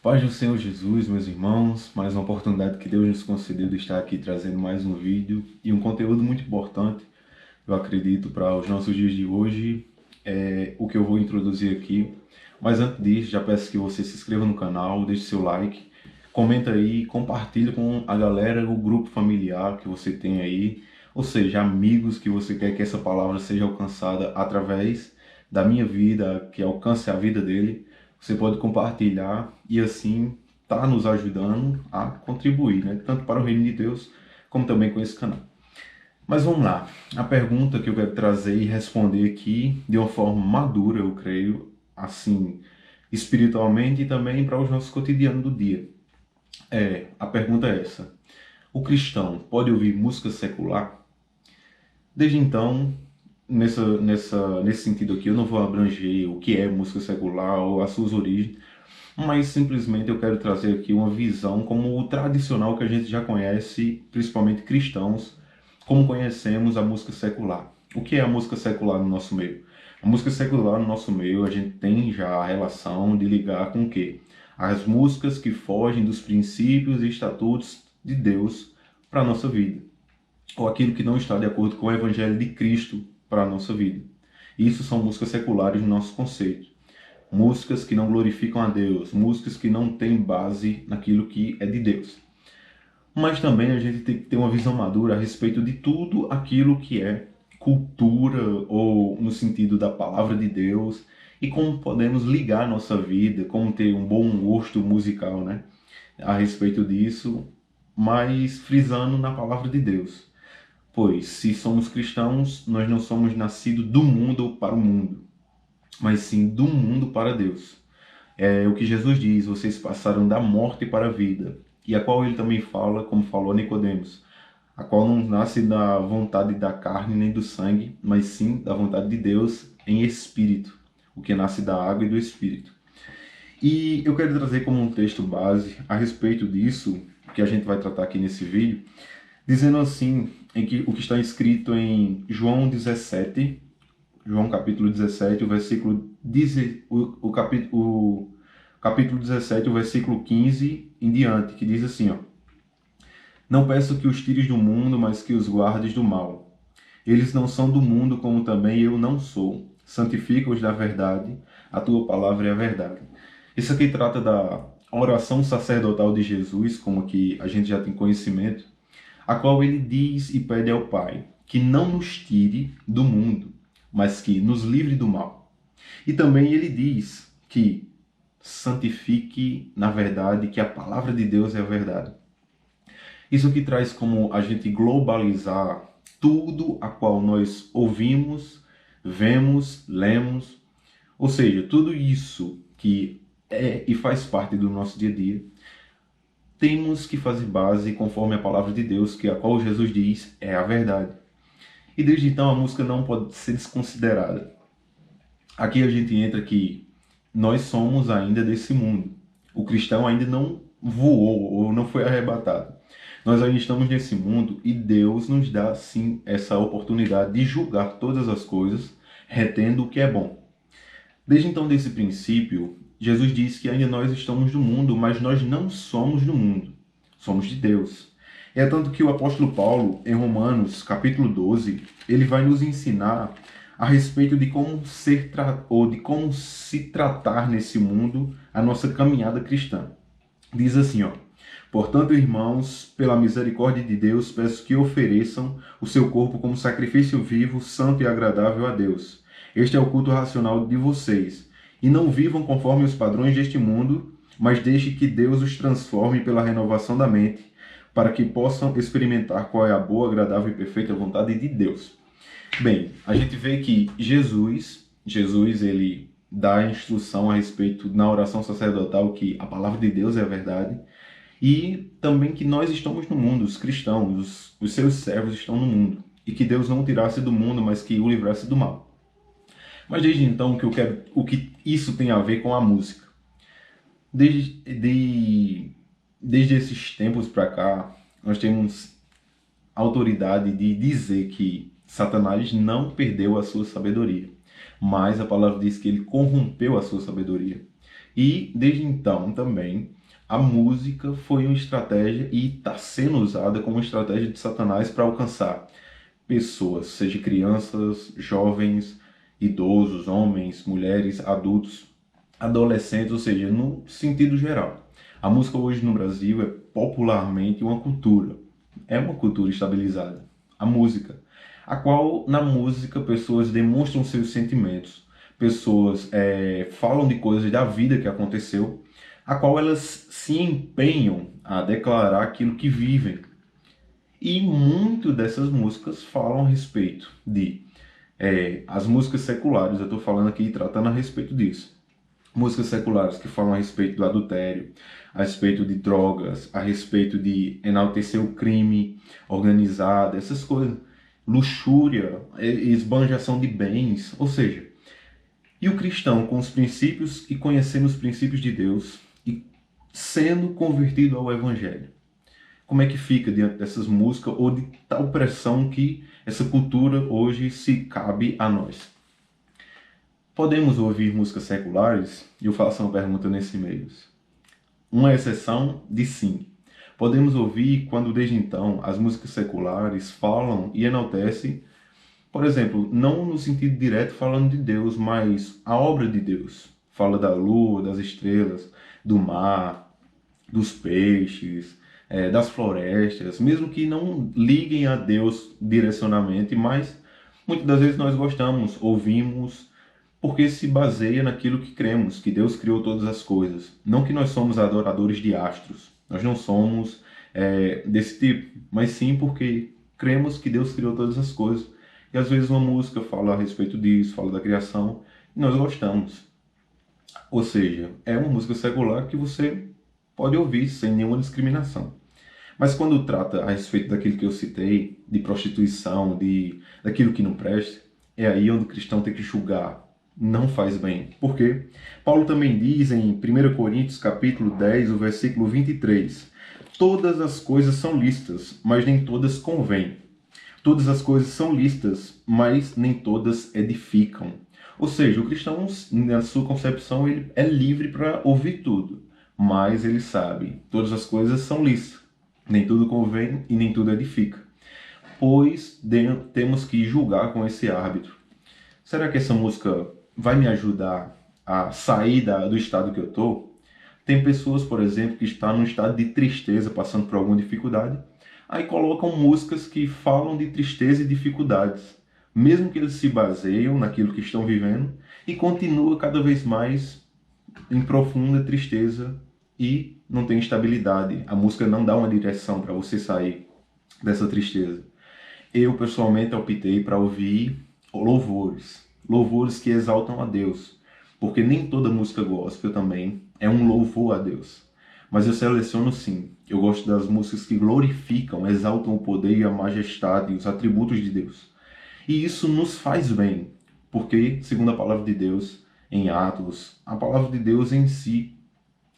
Paz do Senhor Jesus, meus irmãos, mais uma oportunidade que Deus nos concedeu de estar aqui trazendo mais um vídeo e um conteúdo muito importante, eu acredito, para os nossos dias de hoje, o que eu vou introduzir aqui. Mas antes disso, já peço que você se inscreva no canal, deixe seu like, comenta aí, compartilhe com a galera, o grupo familiar que você tem aí, ou seja, amigos que você quer que essa palavra seja alcançada através da minha vida, que alcance a vida dele. Você pode compartilhar e assim tá nos ajudando a contribuir, né? Tanto para o reino de Deus como também com esse canal. Mas vamos lá. A pergunta que eu quero trazer e responder aqui de uma forma madura, eu creio, assim, espiritualmente e também para os nossos cotidianos do dia. A pergunta é essa: o cristão pode ouvir música secular? Desde então, nesse sentido aqui, eu não vou abranger o que é música secular ou as suas origens, mas simplesmente eu quero trazer aqui uma visão como o tradicional que a gente já conhece, principalmente cristãos, como conhecemos a música secular. O que é a música secular no nosso meio? A música secular no nosso meio, a gente tem já a relação de ligar com o quê? As músicas que fogem dos princípios e estatutos de Deus para a nossa vida, ou aquilo que não está de acordo com o Evangelho de Cristo para a nossa vida. Isso são músicas seculares no nosso conceito. Músicas que não glorificam a Deus, músicas que não têm base naquilo que é de Deus. Mas também a gente tem que ter uma visão madura a respeito de tudo aquilo que é cultura, ou no sentido da palavra de Deus, e como podemos ligar a nossa vida, como ter um bom gosto musical, né? A respeito disso, mas frisando na palavra de Deus. Pois, se somos cristãos, nós não somos nascidos do mundo para o mundo, mas sim do mundo para Deus. É o que Jesus diz: vocês passaram da morte para a vida, e a qual ele também fala, como falou a Nicodemos, a qual não nasce da vontade da carne nem do sangue, mas sim da vontade de Deus em espírito, o que nasce da água e do espírito. E eu quero trazer como um texto base a respeito disso, que a gente vai tratar aqui nesse vídeo, dizendo assim, em que o que está escrito em João 17, João capítulo 17, o versículo o capítulo 17, o versículo 15 em diante, que diz assim, ó: não peço que os tires do mundo, mas que os guardes do mal. Eles não são do mundo, como também eu não sou. Santifica-os da verdade, a tua palavra é a verdade. Isso aqui trata da oração sacerdotal de Jesus, como que a gente já tem conhecimento, a qual ele diz e pede ao Pai que não nos tire do mundo, mas que nos livre do mal. E também ele diz que santifique na verdade, que a palavra de Deus é a verdade. Isso que traz como a gente globalizar tudo a qual nós ouvimos, vemos, lemos, ou seja, tudo isso que é e faz parte do nosso dia a dia, temos que fazer base conforme a palavra de Deus, que a qual Jesus diz é a verdade. E desde então a música não pode ser desconsiderada. Aqui a gente entra que nós somos ainda desse mundo. O cristão ainda não voou ou não foi arrebatado. Nós ainda estamos nesse mundo e Deus nos dá sim essa oportunidade de julgar todas as coisas, retendo o que é bom. Desde então, desse princípio, Jesus diz que ainda nós estamos no mundo, mas nós não somos do mundo, somos de Deus. É tanto que o apóstolo Paulo, em Romanos capítulo 12, ele vai nos ensinar a respeito de como ou de como se tratar nesse mundo a nossa caminhada cristã. Diz assim, ó: portanto, irmãos, pela misericórdia de Deus, peço que ofereçam o seu corpo como sacrifício vivo, santo e agradável a Deus. Este é o culto racional de vocês. E não vivam conforme os padrões deste mundo, mas deixe que Deus os transforme pela renovação da mente, para que possam experimentar qual é a boa, agradável e perfeita vontade de Deus. Bem, a gente vê que Jesus ele dá a instrução a respeito, na oração sacerdotal, que a palavra de Deus é a verdade, e também que nós estamos no mundo, os cristãos, os seus servos estão no mundo, e que Deus não o tirasse do mundo, mas que o livrasse do mal. Mas desde então, o que isso tem a ver com a música? Desde esses tempos para cá, nós temos autoridade de dizer que Satanás não perdeu a sua sabedoria, mas a palavra diz que ele corrompeu a sua sabedoria. E desde então também a música foi uma estratégia e está sendo usada como estratégia de Satanás para alcançar pessoas, seja crianças, jovens, idosos, homens, mulheres, adultos, adolescentes, ou seja, no sentido geral. A música hoje no Brasil é popularmente uma cultura, é uma cultura estabilizada. A música, a qual na música pessoas demonstram seus sentimentos, pessoas falam de coisas da vida que aconteceu, a qual elas se empenham a declarar aquilo que vivem. E muito dessas músicas falam a respeito de as músicas seculares, eu estou falando aqui tratando a respeito disso. Músicas seculares que falam a respeito do adultério, a respeito de drogas, a respeito de enaltecer o crime organizado, essas coisas, luxúria, esbanjação de bens, ou seja, e o cristão com os princípios e conhecendo os princípios de Deus e sendo convertido ao Evangelho. Como é que fica diante dessas músicas ou de tal pressão que essa cultura hoje se cabe a nós? Podemos ouvir músicas seculares? E eu faço uma pergunta nesse meio. Uma exceção de sim. Podemos ouvir quando desde então as músicas seculares falam e enaltecem, por exemplo, não no sentido direto falando de Deus, mas a obra de Deus. Fala da lua, das estrelas, do mar, dos peixes, das florestas, mesmo que não liguem a Deus direcionamente, mas muitas das vezes nós gostamos, ouvimos, porque se baseia naquilo que cremos, que Deus criou todas as coisas. Não que nós somos adoradores de astros, nós não somos desse tipo, mas sim porque cremos que Deus criou todas as coisas. E às vezes uma música fala a respeito disso, fala da criação, e nós gostamos. Ou seja, é uma música secular que você pode ouvir sem nenhuma discriminação. Mas quando trata a respeito daquilo que eu citei, de prostituição, daquilo que não presta, é aí onde o cristão tem que julgar. Não faz bem. Por quê? Paulo também diz em 1 Coríntios capítulo 10, o versículo 23, todas as coisas são lícitas, mas nem todas convêm. Todas as coisas são lícitas, mas nem todas edificam. Ou seja, o cristão, na sua concepção, ele é livre para ouvir tudo, mas ele sabe, todas as coisas são lícitas, nem tudo convém e nem tudo edifica. Pois temos que julgar com esse árbitro. Será que essa música vai me ajudar a sair do estado que eu estou? Tem pessoas, por exemplo, que estão num estado de tristeza, passando por alguma dificuldade, aí colocam músicas que falam de tristeza e dificuldades, mesmo que eles se baseiam naquilo que estão vivendo, e continua cada vez mais em profunda tristeza e não tem estabilidade. A música não dá uma direção para você sair dessa tristeza. Eu, pessoalmente, optei para ouvir louvores que exaltam a Deus, porque nem toda música gospel também é um louvor a Deus. Mas eu seleciono sim. Eu gosto das músicas que glorificam, exaltam o poder e a majestade e os atributos de Deus. E isso nos faz bem, porque, segundo a palavra de Deus, em Atos, a palavra de Deus em si,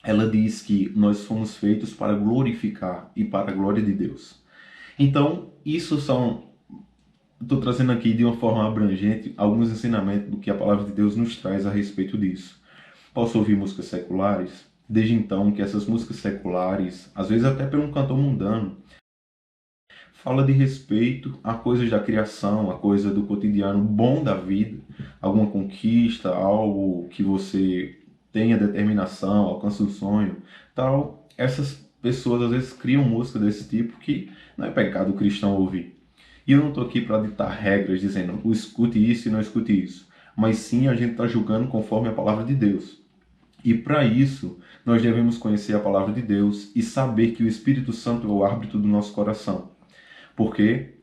ela diz que nós fomos feitos para glorificar e para a glória de Deus. Então, isso são, estou trazendo aqui de uma forma abrangente alguns ensinamentos do que a palavra de Deus nos traz a respeito disso. Posso ouvir músicas seculares? Desde então que essas músicas seculares, às vezes até por um cantor mundano, fala de respeito a coisas da criação, a coisa do cotidiano bom da vida, alguma conquista, algo que você tenha determinação, alcança um sonho, tal. Essas pessoas às vezes criam música desse tipo que não é pecado o cristão ouvir. E eu não estou aqui para ditar regras dizendo escute isso e não escute isso, mas sim a gente está julgando conforme a palavra de Deus. E para isso, nós devemos conhecer a palavra de Deus e saber que o Espírito Santo é o árbitro do nosso coração. Porque,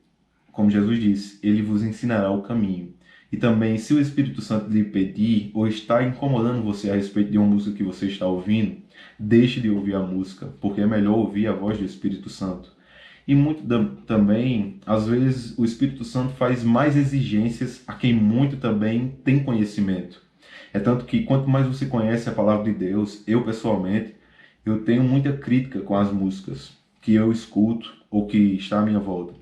como Jesus disse, ele vos ensinará o caminho. E também, se o Espírito Santo lhe pedir ou está incomodando você a respeito de uma música que você está ouvindo, deixe de ouvir a música, porque é melhor ouvir a voz do Espírito Santo. E muito também, às vezes, o Espírito Santo faz mais exigências a quem muito também tem conhecimento. É tanto que quanto mais você conhece a palavra de Deus, eu pessoalmente, eu tenho muita crítica com as músicas que eu escuto ou que está à minha volta.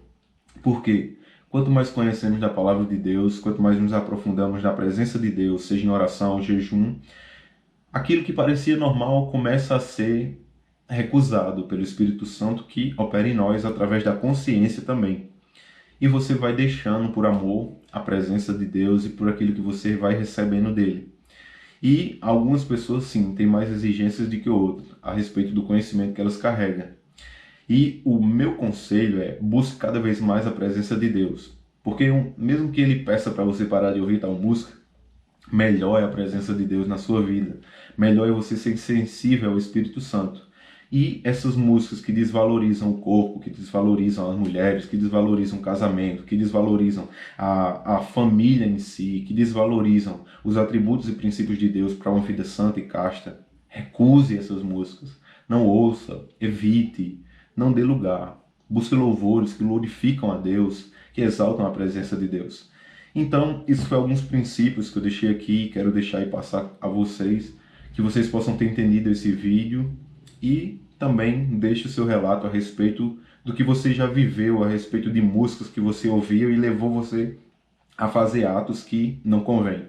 Por quê? Quanto mais conhecemos da palavra de Deus, quanto mais nos aprofundamos na presença de Deus, seja em oração ou jejum, aquilo que parecia normal começa a ser recusado pelo Espírito Santo que opera em nós através da consciência também. E você vai deixando por amor a presença de Deus e por aquilo que você vai recebendo dele. E algumas pessoas, sim, têm mais exigências do que outras a respeito do conhecimento que elas carregam. E o meu conselho é busque cada vez mais a presença de Deus. Porque mesmo que ele peça para você parar de ouvir tal música, melhor é a presença de Deus na sua vida. Melhor é você ser sensível ao Espírito Santo. E essas músicas que desvalorizam o corpo, que desvalorizam as mulheres, que desvalorizam o casamento, que desvalorizam a família em si, que desvalorizam os atributos e princípios de Deus para uma vida santa e casta, recuse essas músicas. Não ouça, evite, não dê lugar. Busque louvores que glorificam a Deus, que exaltam a presença de Deus. Então, isso foi alguns princípios que eu deixei aqui, quero deixar e passar a vocês, que vocês possam ter entendido esse vídeo e também deixe o seu relato a respeito do que você já viveu, a respeito de músicas que você ouviu e levou você a fazer atos que não convêm.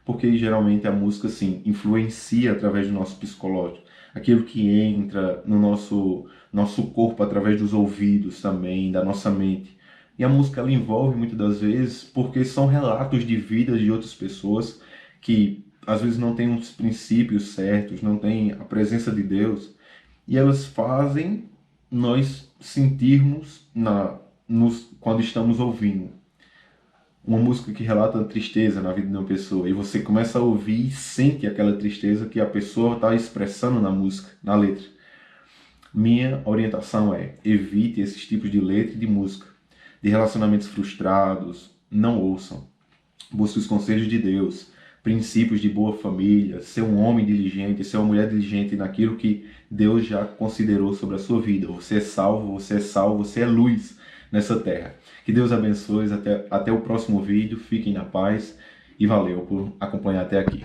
Porque geralmente a música, sim, influencia através do nosso psicológico. Aquilo que entra no nosso corpo através dos ouvidos também, da nossa mente. E a música ela envolve muitas das vezes porque são relatos de vida de outras pessoas que às vezes não têm os princípios certos, não têm a presença de Deus, e elas fazem nós sentirmos quando estamos ouvindo uma música que relata a tristeza na vida de uma pessoa, e você começa a ouvir e sente aquela tristeza que a pessoa está expressando na música, na letra. Minha orientação é: evite esses tipos de letra e de música. De relacionamentos frustrados, não ouçam. Busque os conselhos de Deus, princípios de boa família, ser um homem diligente, ser uma mulher diligente naquilo que Deus já considerou sobre a sua vida. Você é salvo, você é salvo, você é luz nessa terra. Que Deus abençoe, até o próximo vídeo, fiquem na paz e valeu por acompanhar até aqui.